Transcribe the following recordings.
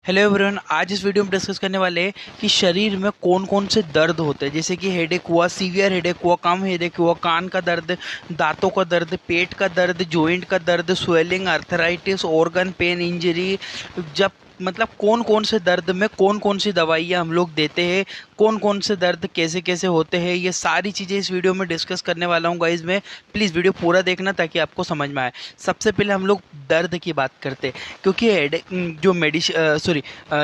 Hello everyone, आज इस video में डिस्कस करने वाले हैं कि शरीर में कौन कौन से दर्द होते हैं। जैसे कि हेडेक हुआ, सीवियर हेडेक हुआ, कम हेडेक हुआ, कान का दर्द, दांतों का दर्द, पेट का दर्द, जॉइंट का दर्द, swelling, arthritis, organ pain, injury. जब मतलब कौन कौन से दर्द में कौन कौन सी दवाइयाँ हम लोग देते हैं, कौन कौन से दर्द कैसे कैसे होते हैं, ये सारी चीज़ें इस वीडियो में डिस्कस करने वाला हूँ गाइज। मैं प्लीज़ वीडियो पूरा देखना ताकि आपको समझ में आए। सबसे पहले हम लोग दर्द की बात करते हैं, क्योंकि जो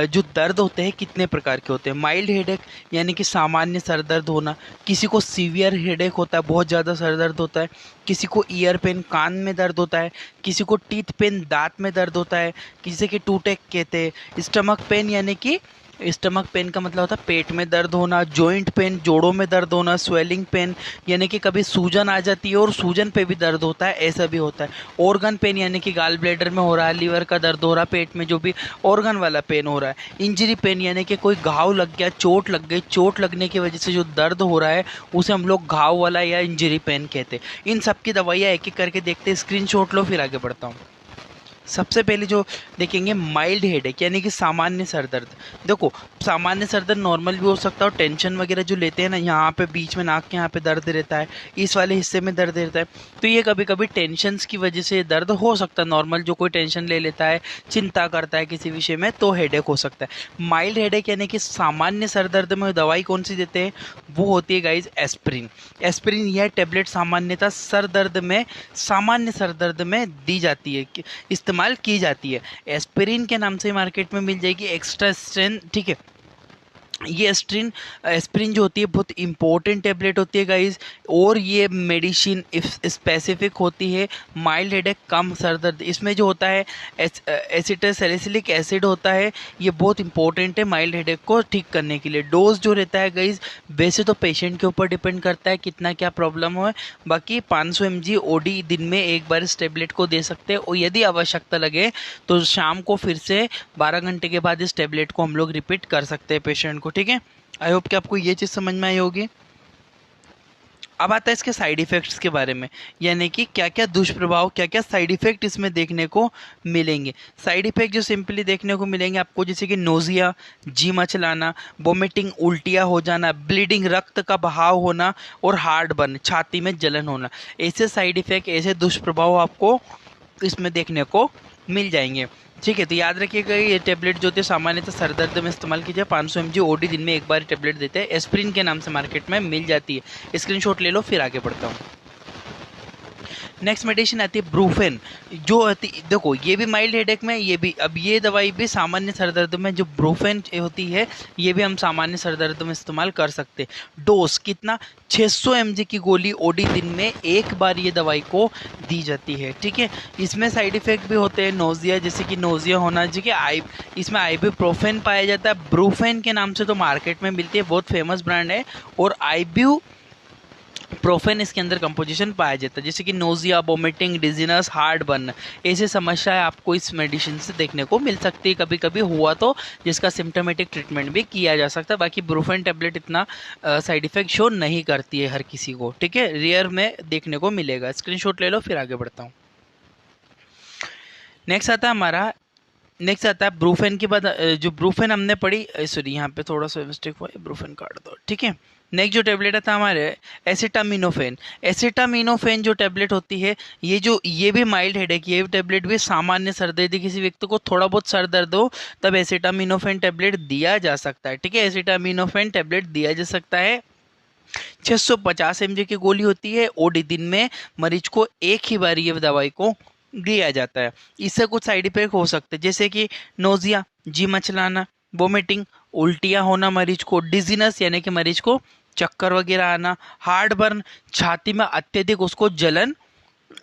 जो दर्द होते हैं कितने प्रकार के होते हैं। माइल्ड हेडेक यानी कि सामान्य सर दर्द होना, किसी को सीवियर हेडेक होता है, बहुत ज़्यादा सर दर्द होता है, किसी को ईयर पेन कान में दर्द होता है, किसी को टीथ पेन दांत में दर्द होता है, किसी के टूटेक कहते हैं। स्टमक पेन यानी कि स्टमक पेन का मतलब होता है पेट में दर्द होना। जॉइंट पेन जोड़ों में दर्द होना। स्वेलिंग पेन यानी कि कभी सूजन आ जाती है और सूजन पे भी दर्द होता है, ऐसा भी होता है। ऑर्गन पेन यानी कि गाल ब्लैडर में हो रहा है, लीवर का दर्द हो रहा है, पेट में जो भी ऑर्गन वाला पेन हो रहा है। इंजरी पेन यानी कि कोई घाव लग गया, चोट लग गई, चोट लगने की वजह से जो दर्द हो रहा है उसे हम लोग घाव वाला या इंजरी पेन कहते हैं। इन सब की दवाइयाँ एक एक करके देखते हैं। स्क्रीनशॉट लो, फिर आगे बढ़ता हूँ। सबसे पहले जो देखेंगे माइल्ड हेडेक यानी कि सामान्य सर दर्द। देखो, सामान्य सर दर्द नॉर्मल भी हो सकता है, और टेंशन वगैरह जो लेते हैं ना, यहाँ पे बीच में नाक के यहाँ पे दर्द रहता है, इस वाले हिस्से में दर्द रहता है, तो ये कभी कभी टेंशन्स की वजह से दर्द हो सकता है। नॉर्मल जो कोई टेंशन ले लेता है, चिंता करता है किसी विषय में, तो हेडेक हो सकता है। माइल्ड हेडेक यानी कि सामान्य सर दर्द में दवाई कौन सी देते हैं, वो होती है गाइज एस्प्रिन। एस्प्रिन यह टेबलेट सामान्यतः सर दर्द में, सामान्य सर दर्द में दी जाती है, इस्तेमाल की जाती है। एस्पिरिन के नाम से मार्केट में मिल जाएगी, एक्स्ट्रा स्ट्रेंथ, ठीक है। ये एस्प्रिन जो होती है बहुत इंपॉर्टेंट टेबलेट होती है गाइज, और ये मेडिसिन स्पेसिफिक होती है। माइल्ड हेडेक कम सर दर्द, इसमें जो होता है एसिटोसैलिसिलिक एसिड होता है, ये बहुत इंपॉर्टेंट है माइल्ड हेडेक को ठीक करने के लिए। डोज जो रहता है गाइज, वैसे तो पेशेंट के ऊपर डिपेंड करता है कितना क्या प्रॉब्लम हो, बाकी 500 mg ओडी दिन में एक बार इस टेबलेट को दे सकते हैं, और यदि आवश्यकता लगे तो शाम को फिर से 12 घंटे के बाद इस टेबलेट को हम लोग रिपीट कर सकते हैं पेशेंट को, ठीक है। आई होप कि आपको ये चीज़ समझ में आई होगी। अब आता है इसके साइड इफ़ेक्ट्स के बारे में, यानी कि क्या क्या दुष्प्रभाव, क्या क्या साइड इफ़ेक्ट इसमें देखने को मिलेंगे। साइड इफ़ेक्ट जो सिंपली देखने को मिलेंगे आपको, जैसे कि नोजिया, जी मचलाना, वोमिटिंग, उल्टियाँ हो जाना, ब्लीडिंग, रक्त का बहाव होना, और हार्ट बर्न, छाती में जलन होना। ऐसे साइड इफ़ेक्ट, ऐसे दुष्प्रभाव आपको इसमें देखने को मिल जाएंगे, ठीक है। तो याद रखिएगा, ये टेबलेट जो होती है सामान्यतः सर दर्द में इस्तेमाल कीजिए। 500 mg ओडी दिन में एक बार टेबलेट देते हैं, एस्प्रिन के नाम से मार्केट में मिल जाती है। स्क्रीनशॉट ले लो, फिर आगे बढ़ता हूँ। नेक्स्ट मेडिसिन आती है ब्रूफेन। जो होती, देखो ये भी माइल्ड हेडेक में, ये भी, अब ये दवाई भी सामान्य सर दर्द में, जो ब्रूफेन होती है, ये भी हम सामान्य सर दर्द में इस्तेमाल कर सकते हैं। डोज कितना, 600 mg की गोली ओडी दिन में एक बार ये दवाई को दी जाती है, ठीक है। इसमें साइड इफेक्ट भी होते हैं, नोजिया, जैसे कि नोजिया होना, जी कि इसमें आइब्यूप्रोफेन पाया जाता है, ब्रूफेन के नाम से तो मार्केट में मिलती है, बहुत फेमस ब्रांड है, और आइब्यू प्रोफेन इसके अंदर कंपोजिशन पाया जाता है। जैसे कि nausea, vomiting, dizziness, heart burn, ऐसे समस्याएं आपको इस मेडिसिन से देखने को मिल सकती है, कभी कभी हुआ तो, जिसका सिम्टोमेटिक ट्रीटमेंट भी किया जा सकता है। बाकी ब्रूफेन टेबलेट इतना साइड इफेक्ट शो नहीं करती है हर किसी को, ठीक है, रेयर में देखने को मिलेगा। स्क्रीनशॉट ले लो, फिर आगे बढ़ता हूँ। नेक्स्ट आता है ब्रूफेन के बाद, जो ब्रूफेन हमने पढ़ी, सॉरी यहाँ पे थोड़ा सा मिस्टेक हुआ है, ब्रूफेन काट दो, ठीक है। नेक्स्ट जो टेबलेट आता है हमारे, एसिटामिनोफेन। एसिटामिनोफेन जो टेबलेट होती है, ये भी माइल्ड हेडेक, ये टेबलेट भी सामान्य सर दर्द, किसी व्यक्ति को थोड़ा बहुत सर दर्द हो तब एसिटामिनोफेन टेबलेट दिया जा सकता है, ठीक है। एसिटामिनोफेन टेबलेट दिया जा सकता है। 650 mg की गोली होती है, ओडी दिन में मरीज को एक ही बार ये दवाई को दिया जाता है। इससे कुछ साइड इफेक्ट हो सकते हैं, जैसे कि नोजिया, जी मचलाना, वोमिटिंग, उल्टियाँ होना मरीज को, डिजीनेस यानी कि मरीज को चक्कर वगैरह आना, हार्ट बर्न, छाती में अत्यधिक उसको जलन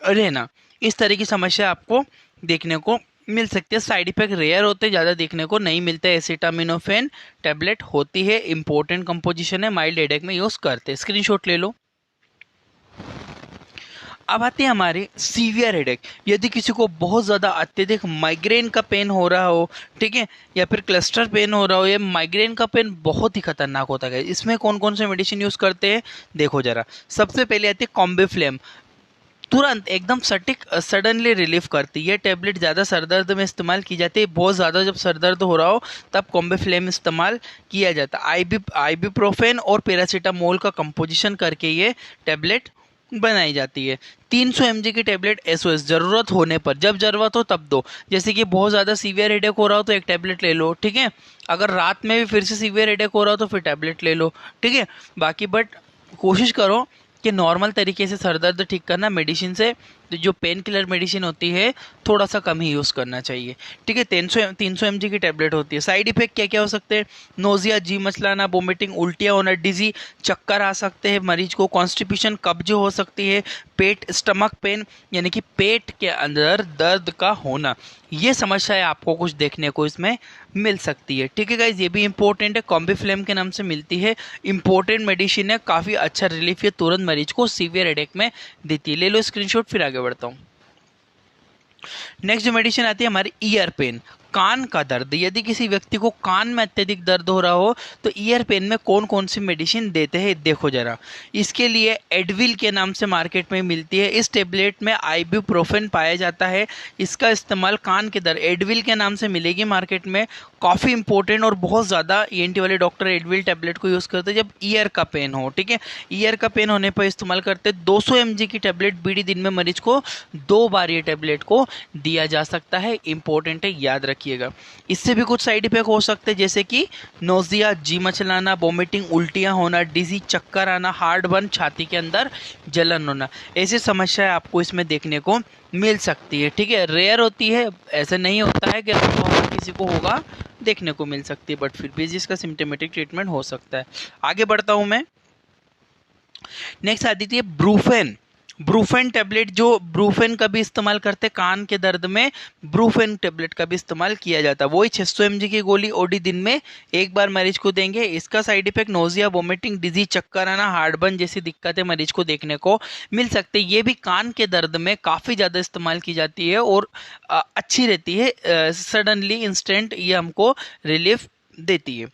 रहना, इस तरह की समस्या आपको देखने को मिल सकती है। साइड इफेक्ट रेयर होते, ज़्यादा देखने को नहीं मिलते। एसिटामिनोफेन टैबलेट होती है, इंपॉर्टेंट कंपोजिशन है, माइल्ड हेडेक में यूज़ करते हैं। स्क्रीनशॉट ले लो। अब आते हैं हमारे सीवियर हेडेक। यदि किसी को बहुत ज़्यादा अत्यधिक माइग्रेन का पेन हो रहा हो, ठीक है, या फिर क्लस्टर पेन हो रहा हो, या माइग्रेन का पेन बहुत ही खतरनाक होता है, इसमें कौन कौन से मेडिसिन यूज़ करते हैं देखो जरा। सबसे पहले आती है कॉम्बिफ्लेम। तुरंत एकदम सटीक सडनली रिलीफ करती है। ये टैबलेट ज़्यादा सर दर्द में इस्तेमाल की जाती है। बहुत ज़्यादा जब सर दर्द हो रहा हो तब कॉम्बिफ्लेम इस्तेमाल किया जाता है। आइबुप्रोफेन और पैरासीटामोल का कंपोजिशन करके ये टैबलेट बनाई जाती है। 300 mg की टैबलेट एसओएस ज़रूरत होने पर, जब ज़रूरत हो तब दो। जैसे कि बहुत ज़्यादा सीवियर हेडेक हो रहा हो तो एक टैबलेट ले लो, ठीक है। अगर रात में भी फिर से सीवियर हेडेक हो रहा हो तो फिर टैबलेट ले लो, ठीक है। बाकी बट कोशिश करो कि नॉर्मल तरीके से सर दर्द ठीक करना मेडिसिन से, तो जो पेन किलर मेडिसिन होती है थोड़ा सा कम ही यूज़ करना चाहिए, ठीक है। 300 mg की टैबलेट होती है। साइड इफेक्ट क्या क्या हो सकते हैं? नोजिया, जी मचलाना, वोमिटिंग, उल्टियाँ होना, डिजी, चक्कर आ सकते हैं मरीज को, कॉन्स्टिपेशन, कब्ज हो सकती है, पेट स्टमक पेन यानी कि पेट के अंदर दर्द का होना, ये समस्याएं आपको कुछ देखने को इसमें मिल सकती है, ठीक है गाइज। ये भी इंपॉर्टेंट है, कॉम्बिफ्लेम के नाम से मिलती है, इंपॉर्टेंट मेडिसिन है, काफ़ी अच्छा रिलीफ ये तुरंत मरीज को सीवियर हेडेक में देती है। ले लो स्क्रीनशॉट, फिर आगे बढ़ता हूँ। नेक्स्ट जो मेडिसिन आती है हमारी ईयर पेन, कान का दर्द। यदि किसी व्यक्ति को कान में अत्यधिक दर्द हो रहा हो तो ईयर पेन में कौन कौन सी मेडिसिन देते हैं देखो जरा। इसके लिए एडविल के नाम से मार्केट में मिलती है। इस टेबलेट में आइबुप्रोफेन पाया जाता है। इसका इस्तेमाल कान के दर्द, एडविल के नाम से मिलेगी मार्केट में, काफ़ी इंपॉर्टेंट और बहुत ज़्यादा ईएनटी वाले डॉक्टर एडविल टेबलेट को यूज़ करते हैं जब ईयर का पेन हो, ठीक है। ईयर का पेन होने पर इस्तेमाल करते हैं। 200 mg की टेबलेट बीडी दिन में मरीज को 2 बार ये टेबलेट को दिया जा सकता है। इंपॉर्टेंट है, याद रखिएगा। इससे भी कुछ साइड इफेक्ट हो सकते हैं जैसे कि नोजिया, जी मचलाना, वोमिटिंग, उल्टियाँ होना, डिजी, चक्कर आना, हार्ट बर्न, छाती के अंदर जलन होना, ऐसी समस्याएं आपको इसमें देखने को मिल सकती है, ठीक है। रेयर होती है, ऐसा नहीं होता है कि किसी को होगा, देखने को मिल सकती है, बट फिर भी इसका सिम्टोमेटिक ट्रीटमेंट हो सकता है। आगे बढ़ता हूं मैं। नेक्स्ट आती है ब्रूफेन। ब्रूफेन टैबलेट, जो ब्रूफेन का भी इस्तेमाल करते हैं कान के दर्द में, ब्रूफेन टैबलेट का भी इस्तेमाल किया जाता है। वही 600 mg की गोली ओडी दिन में एक बार मरीज को देंगे। इसका साइड इफेक्ट नोजिया, वोमिटिंग, डिजी, चक्कर आना, हार्ट बर्न जैसी दिक्कतें मरीज को देखने को मिल सकते हैं। ये भी कान के दर्द में काफ़ी ज़्यादा इस्तेमाल की जाती है और अच्छी रहती है, सडनली इंस्टेंट ये हमको रिलीफ देती है।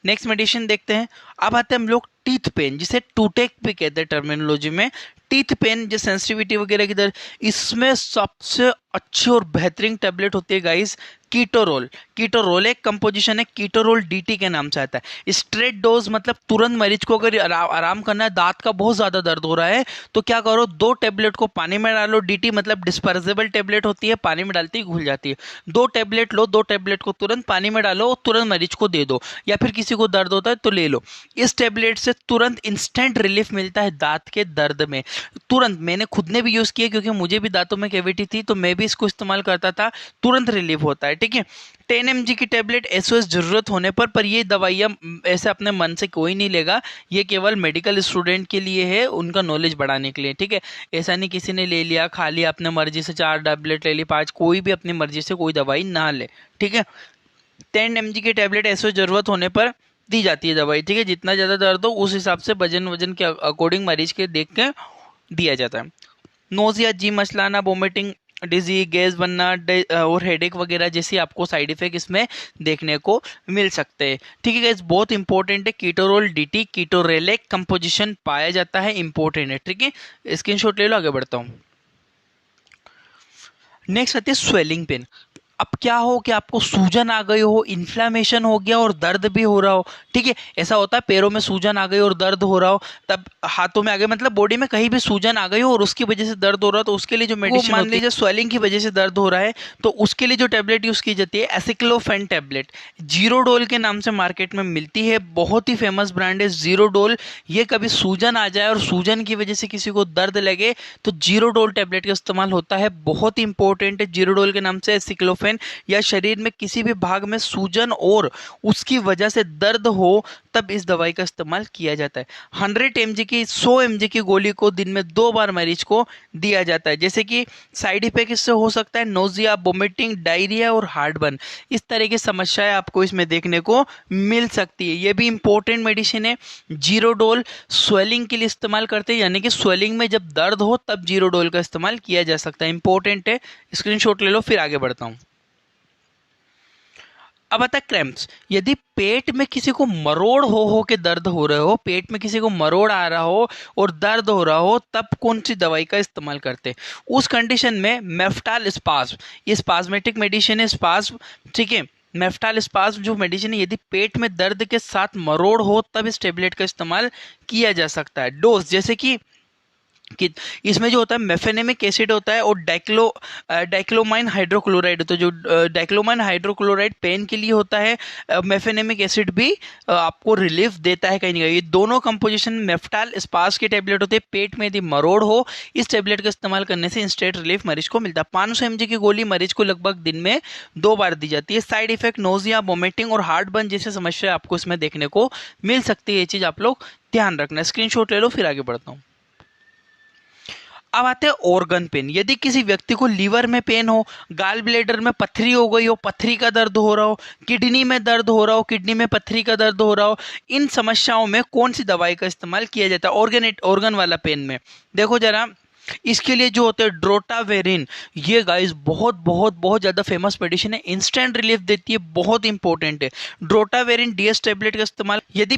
नेक्स्ट मेडिसिन देखते हैं। अब आते हैं हम लोग टीथ पेन, जिसे टूटेक भी कहते हैं टर्मिनोलॉजी में। टीथ पेन जो सेंसिटिविटी वगैरह की दर, इसमें सबसे अच्छी और बेहतरीन टैबलेट होती है गाइस कीटोरोल। कीटोरोल एक कंपोजिशन है, कीटोरोल डीटी के नाम से आता है। स्ट्रेट डोज मतलब तुरंत मरीज को अगर आराम करना है, दांत का बहुत ज़्यादा दर्द हो रहा है तो क्या करो, 2 टैबलेट को पानी में डालो। डीटी मतलब डिस्पर्जेबल टैबलेट होती है, पानी में डालते ही घुल जाती है। 2 टैबलेट लो, 2 टैबलेट को तुरंत पानी में डालो और तुरंत मरीज को दे दो, या फिर किसी को दर्द होता है तो ले लो। इस टैबलेट से तुरंत इंस्टेंट रिलीफ मिलता है दांत के दर्द में, तुरंत। मैंने खुद ने भी यूज़ किया क्योंकि मुझे भी दांतों में कैविटी थी तो मैं भी इसको इस्तेमाल करता था, तुरंत रिलीफ होता है, ठीक है। 10 mg की टैबलेट एसओएस जरूरत होने पर ये दवाइयाँ ऐसे अपने मन से कोई नहीं लेगा, ये केवल मेडिकल स्टूडेंट के लिए है, उनका नॉलेज बढ़ाने के लिए, ठीक है। ऐसा नहीं किसी ने ले लिया, खा लिया अपने मर्जी से, 4 टैबलेट ले ली, 5, कोई भी अपनी मर्जी से कोई दवाई ना ले, ठीक है। 10 mg की टैबलेट एसओएस जरूरत होने पर दी जाती है दवाई, ठीक है। जितना ज़्यादा दर्द हो उस हिसाब से वजन के अकॉर्डिंग मरीज के देख के दिया जाता है। नोजिया, जी मचलाना, वोमिटिंग, डिजी, गैस बनना और हेडेक वगैरह जैसी आपको साइड इफेक्ट इसमें देखने को मिल सकते हैं, ठीक है गाइस। बहुत इंपॉर्टेंट है कीटोरोल डीटी, कीटोरेलेक कंपोजिशन पाया जाता है, इंपॉर्टेंट है, ठीक है। स्क्रीनशॉट ले लो, आगे बढ़ता हूँ। नेक्स्ट आती है स्वेलिंग पेन। अब क्या हो कि आपको सूजन आ गई हो, इन्फ्लामेशन हो गया और दर्द भी हो रहा हो, ठीक है। ऐसा होता है पैरों में सूजन आ गई और दर्द हो रहा हो, तब हाथों में आ गई, मतलब बॉडी में कहीं भी सूजन आ गई हो और उसकी वजह से दर्द हो रहा हो, तो उसके लिए जो मेडिसिन, मान लीजिए स्वेलिंग की वजह से दर्द हो रहा है तो उसके लिए जो टैबलेट यूज की जाती है एसिक्लोफेन टैबलेट, जीरोडोल के नाम से मार्केट में मिलती है। बहुत ही फेमस ब्रांड है जीरोडोल। ये कभी सूजन आ जाए और सूजन की वजह से किसी को दर्द लगे तो जीरोडोल टैबलेट का इस्तेमाल होता है, बहुत ही इंपॉर्टेंट है। जीरोडोल के नाम से एसिक्लोफेन, या शरीर में किसी भी भाग में सूजन और उसकी वजह से दर्द हो तब इस दवाई का इस्तेमाल किया जाता है। 100 mg की 100 mg की गोली को दिन में 2 बार मरीज को दिया जाता है। जैसे कि साइड इफेक्ट इससे हो सकता है नोजिया, वोमिटिंग, डायरिया और हार्ट बर्न, इस तरह की समस्याएं आपको इसमें देखने को मिल सकती है। ये भी इंपॉर्टेंट मेडिसिन है। जीरोडोल स्वेलिंग के लिए इस्तेमाल करते हैं, यानी कि स्वेलिंग में जब दर्द हो तब जीरोडोल का इस्तेमाल किया जा सकता है, इंपॉर्टेंट है। स्क्रीनशॉट ले लो, फिर आगे बढ़ता हूँ। अब आता है क्रैम्प्स। यदि पेट में किसी को मरोड़ हो के दर्द हो रहे हो, पेट में किसी को मरोड़ आ रहा हो और दर्द हो रहा हो, तब कौन सी दवाई का इस्तेमाल करते हैं? उस कंडीशन में मेफ्टाल स्पाज्म, ये स्पाज्मेटिक मेडिसिन है, स्पाज्म, ठीक है। मेफ्टाल स्पाज्म जो मेडिसिन है, यदि पेट में दर्द के साथ मरोड़ हो तब इस टेबलेट का इस्तेमाल किया जा सकता है। डोज जैसे कि इसमें जो होता है मेफेनेमिक एसिड होता है और डाइक्लोमाइन हाइड्रोक्लोराइड होता है। जो डाइक्लोमाइन हाइड्रोक्लोराइड पेन के लिए होता है, मेफेनेमिक एसिड भी आपको रिलीफ देता है कहीं ना कहीं। ये दोनों कंपोजिशन मेफ्टाल स्पास के टेबलेट होते हैं। पेट में यदि मरोड़ हो, इस टेबलेट का इस्तेमाल करने से इंस्टेंट रिलीफ मरीज को मिलता है। 500 mg की गोली मरीज को लगभग दिन में 2 बार दी जाती है। साइड इफेक्ट नोजिया, वोमिटिंग और हार्ट बर्न जैसे समस्या आपको इसमें देखने को मिल सकती है। ये चीज आप लोग ध्यान रखना। स्क्रीनशॉट ले लो, फिर आगे बढ़ता हूँ। अब आते हैं ऑर्गन पेन। यदि किसी व्यक्ति को लीवर में पेन हो, गाल ब्लेडर में पथरी हो गई हो, पथरी का दर्द हो रहा हो, किडनी में दर्द हो रहा हो, किडनी में पथरी का दर्द हो रहा हो, इन समस्याओं में कौन सी दवाई का इस्तेमाल किया जाता है ऑर्गन वाला पेन में? देखो जरा, इसके लिए जो होते हैं ड्रोटावेरिन, ये गाइस बहुत बहुत बहुत ज़्यादा फेमस मेडिसिन है, इंस्टेंट रिलीफ देती है, बहुत इंपॉर्टेंट है। ड्रोटावेरिन डीएस टेबलेट का इस्तेमाल यदि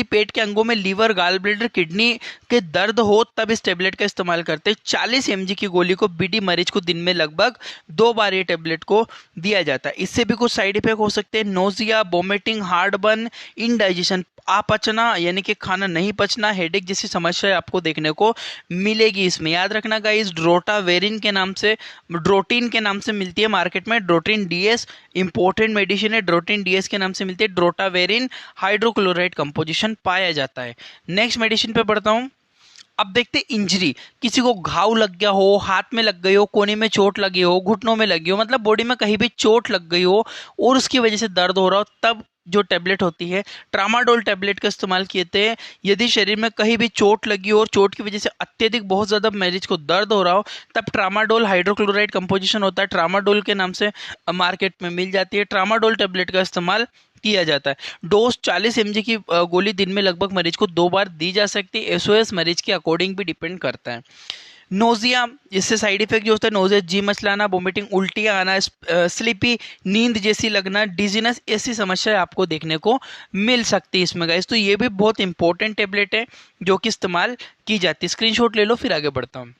पेट के अंगों में लीवर, गाल ब्लेडर, किडनी के दर्द हो तब इस टेबलेट का इस्तेमाल करते हैं। 40 mg की गोली को बीडी मरीज को दिन में लगभग 2 बार ये टेबलेट को दिया जाता है। इससे भी कुछ साइड इफेक्ट हो सकते हैं, nausea, vomiting, heartburn, indigestion, अपचना यानी कि खाना नहीं पचना, हेडेक जैसी समस्या आपको देखने को मिलेगी। इसमें याद रखना गाइस, ड्रोटावेरिन के नाम से, ड्रोटिन के नाम से मिलती है मार्केट में। ड्रोटिन डीएस इंपॉर्टेंट मेडिसिन है, ड्रोटिन डीएस के नाम से मिलती है। ड्रोटावेरिन हाइड्रोक्लोराइड कंपोजिशन पाया जाता है। नेक्स्ट मेडिसिन पे बढ़ता हूं। अब देखते इंजरी, किसी को घाव लग गया हो, हाथ में लग गई हो, कोने में चोट लगी हो, घुटनों में लगी हो, मतलब बॉडी में कहीं भी चोट लग गई हो और उसकी वजह से दर्द हो रहा हो, तब जो टेबलेट होती है ट्रामाडोल टेबलेट का इस्तेमाल किए थे। यदि शरीर में कहीं भी चोट लगी हो और चोट की वजह से अत्यधिक बहुत ज़्यादा मरीज को दर्द हो रहा हो, तब ट्रामाडोल हाइड्रोक्लोराइड कंपोजिशन होता है, ट्रामाडोल के नाम से मार्केट में मिल जाती है। ट्रामाडोल टेबलेट का इस्तेमाल किया जाता है। डोज 40 mg की गोली दिन में लगभग मरीज को 2 बार दी जा सकती है। एसओएस मरीज के अकॉर्डिंग भी डिपेंड करता है। नोजिया, इससे साइड इफेक्ट जो होता है नोजिया, जी मचलाना, वोमिटिंग, उल्टियाँ आना, स्लीपी, नींद जैसी लगना, डिजीनेस, ऐसी समस्या आपको देखने को मिल सकती है इसमें गाइस। तो ये भी बहुत इंपॉर्टेंट टेबलेट है जो कि इस्तेमाल की जाती है। स्क्रीनशॉट ले लो, फिर आगे बढ़ता हूँ।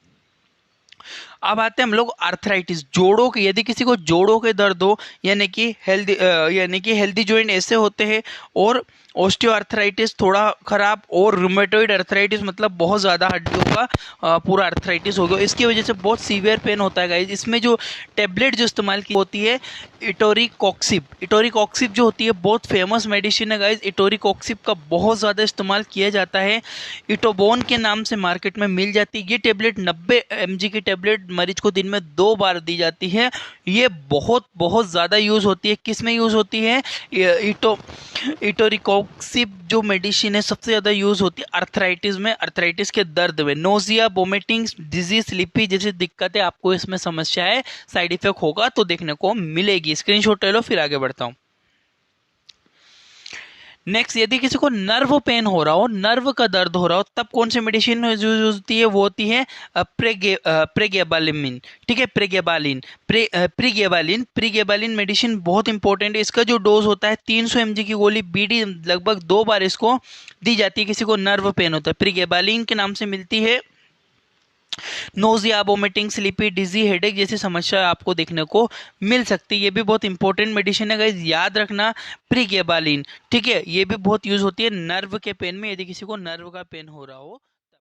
अब आते हैं हम लोग आर्थराइटिस, जोड़ों के। यदि किसी को जोड़ों के दर्द हो, यानी कि हेल्दी जॉइंट ऐसे होते हैं, और ऑस्टियोआर्थराइटिस थोड़ा खराब, और रूमेटॉइड अर्थराइटिस मतलब बहुत ज़्यादा हड्डियों का पूरा अर्थराइटिस हो गया, इसकी वजह से बहुत सीवियर पेन होता है गाइस। इसमें जो टेबलेट जो इस्तेमाल की होती है इटोरिकॉक्सिब, इटोरिकॉक्सिब जो होती है बहुत फेमस मेडिसिन है गाइस। इटोरिकॉक्सिब का बहुत ज़्यादा इस्तेमाल किया जाता है, इटोबोन के नाम से मार्केट में मिल जाती है। ये टेबलेट 90 mg की टेबलेट मरीज को दिन में 2 बार दी जाती है। ये बहुत बहुत ज़्यादा यूज़ होती है। किस में यूज़ होती है? इटोरिकॉक्सिब जो मेडिसिन है सबसे ज़्यादा यूज़ होती है अर्थराइटिस में, अर्थराइटिस के दर्द में। नोजिया, वोमिटिंग, डिजीज, स्लीपी जैसी दिक्कतें आपको इसमें समस्या है, साइड इफेक्ट होगा तो देखने को मिलेगी। स्क्रीनशॉट ले लो, फिर आगे बढ़ता हूँ। नेक्स्ट, यदि किसी को नर्व पेन हो रहा हो, नर्व का दर्द हो रहा हो, तब कौन सी मेडिसिन यूज होती है? वो होती है प्रेगेबालिन, ठीक है, प्रीगेबालिन मेडिसिन बहुत इंपॉर्टेंट है। इसका जो डोज होता है 300 mg की गोली बीडी लगभग 2 बार इसको दी जाती है। किसी को नर्व पेन होता है, प्रीगेबालिन के नाम से मिलती है। नोजिया, वोमिटिंग, स्लीपी, डिजी, हेडेक जैसी समस्या आपको देखने को मिल सकती है। ये भी बहुत इंपॉर्टेंट मेडिसिन है गाइस, याद रखना प्रीगेबालिन, ठीक है। ये भी बहुत यूज होती है नर्व के पेन में, यदि किसी को नर्व का पेन हो रहा हो